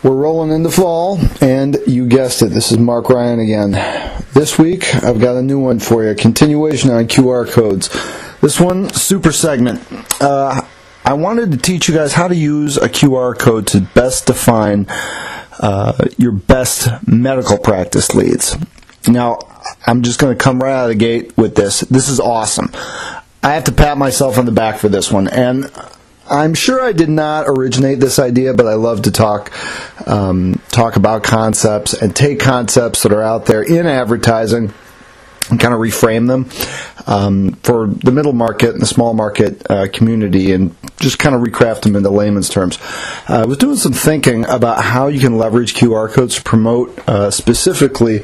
We're rolling into fall, and you guessed it, this is Mark Ryan again. This week, I've got a new one for you, a continuation on QR codes. This one, super segment. I wanted to teach you guys how to use a QR code to best define your best medical practice leads. Now, I'm just going to come right out of the gate with this. This is awesome. I have to pat myself on the back for this one, and I'm sure I did not originate this idea, but I love to talk about concepts and take concepts that are out there in advertising and kind of reframe them for the middle market and the small market community, and just kind of recraft them into layman's terms. I was doing some thinking about how you can leverage QR codes to promote specifically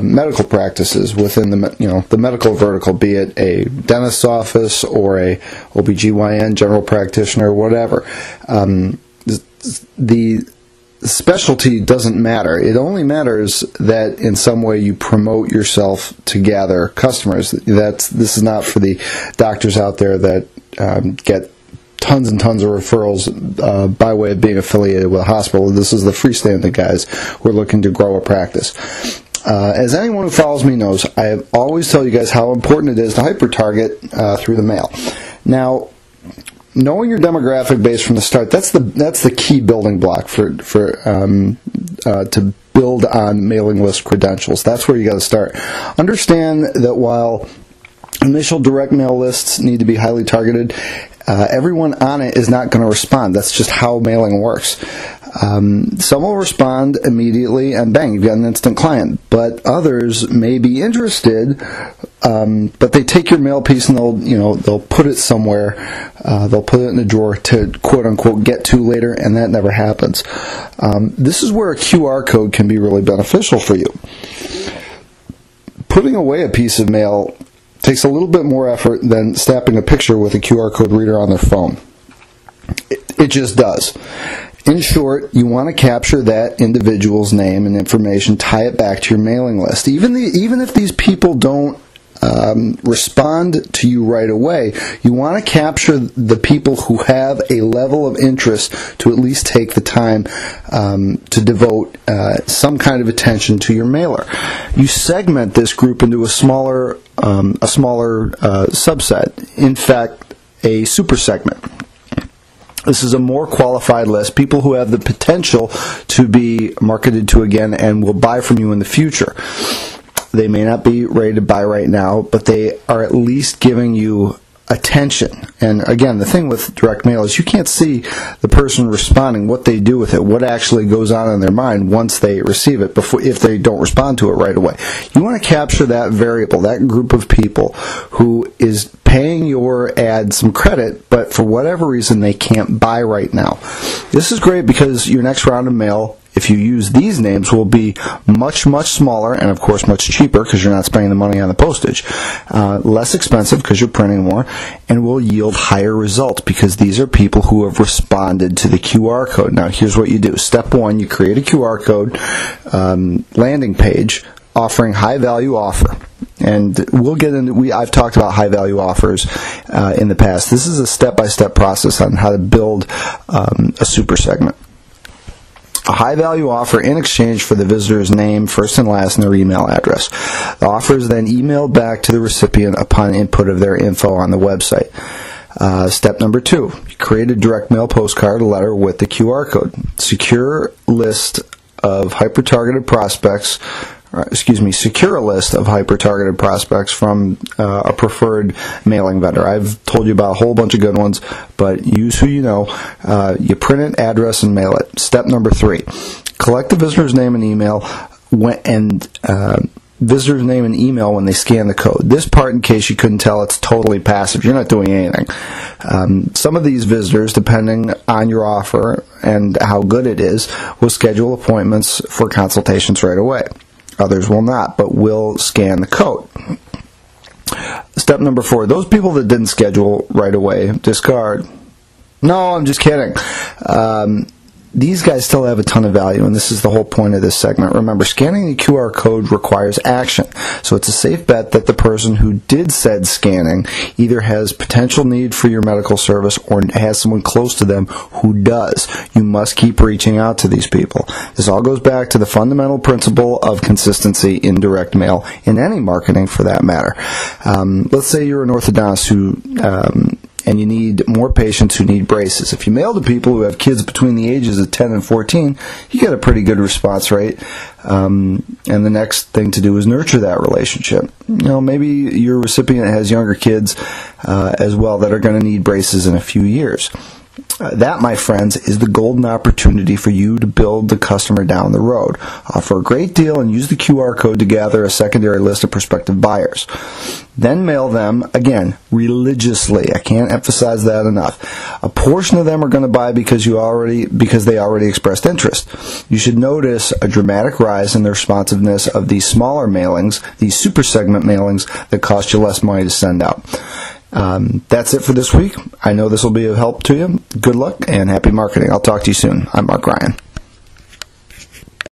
medical practices within the medical vertical, be it a dentist's office or a OBGYN general practitioner, whatever. The specialty doesn't matter. It only matters that in some way you promote yourself to gather customers. This is not for the doctors out there that get tons and tons of referrals by way of being affiliated with a hospital. This is the freestanding guys who are looking to grow a practice. As anyone who follows me knows, I always tell you guys how important it is to hyper-target through the mail. Now, knowing your demographic base from the start, that's the key building block to build on mailing list credentials. That's where you got to start. Understand that while initial direct mail lists need to be highly targeted, everyone on it is not going to respond. That's just how mailing works. Some will respond immediately, and bang, you've got an instant client. But others may be interested, but they take your mail piece and they'll put it somewhere. They'll put it in a drawer to quote unquote get to later, and that never happens. This is where a QR code can be really beneficial for you. Putting away a piece of mail takes a little bit more effort than snapping a picture with a QR code reader on their phone. It just does. In short, you want to capture that individual's name and information, tie it back to your mailing list. Even if these people don't respond to you right away, you want to capture the people who have a level of interest to at least take the time to devote some kind of attention to your mailer. You segment this group into a smaller subset. In fact, a super segment. This is a more qualified list, people who have the potential to be marketed to again and will buy from you in the future. They may not be ready to buy right now, but they are at least giving you attention. And again, the thing with direct mail is you can't see the person responding, what they do with it, what actually goes on in their mind once they receive it, if they don't respond to it right away. You want to capture that variable, that group of people who is paying your ad some credit, but for whatever reason they can't buy right now. This is great because your next round of mail, if you use these names, will be much, much smaller and, of course, much cheaper because you're not spending the money on the postage. Less expensive because you're printing more, and will yield higher results because these are people who have responded to the QR code. Now, here's what you do. Step one, you create a QR code landing page offering high-value offer. And we'll get into, I've talked about high-value offers in the past. This is a step-by-step process on how to build a super segment. A high-value offer in exchange for the visitor's name, first and last, and their email address. The offer is then emailed back to the recipient upon input of their info on the website. Step number 2, you create a direct mail postcard letter with the QR code. Secure a list of hyper-targeted prospects from a preferred mailing vendor. I've told you about a whole bunch of good ones, but use who you know. You print it, address, and mail it. Step number 3, collect the visitor's name and email when they scan the code. This part, in case you couldn't tell, it's totally passive. You're not doing anything. Some of these visitors, depending on your offer and how good it is, will schedule appointments for consultations right away. Others will not, but will scan the code. Step number 4, those people that didn't schedule right away, discard. No, I'm just kidding. these guys still have a ton of value, and this is the whole point of this segment. Remember, scanning the QR code requires action, so it's a safe bet that the person who did said scanning either has potential need for your medical service or has someone close to them who does. You must keep reaching out to these people. This all goes back to the fundamental principle of consistency in direct mail, in any marketing for that matter. Let's say you're an orthodontist and you need more patients who need braces. If you mail to people who have kids between the ages of 10 and 14, you get a pretty good response rate. And the next thing to do is nurture that relationship. Maybe your recipient has younger kids as well that are going to need braces in a few years. That, my friends, is the golden opportunity for you to build the customer down the road. Offer a great deal and use the QR code to gather a secondary list of prospective buyers. Then mail them, again, religiously. I can't emphasize that enough. A portion of them are going to buy because they already expressed interest. You should notice a dramatic rise in the responsiveness of these smaller mailings, these super segment mailings that cost you less money to send out. That's it for this week. I know this will be of help to you. Good luck and happy marketing. I'll talk to you soon. I'm Mark Ryan.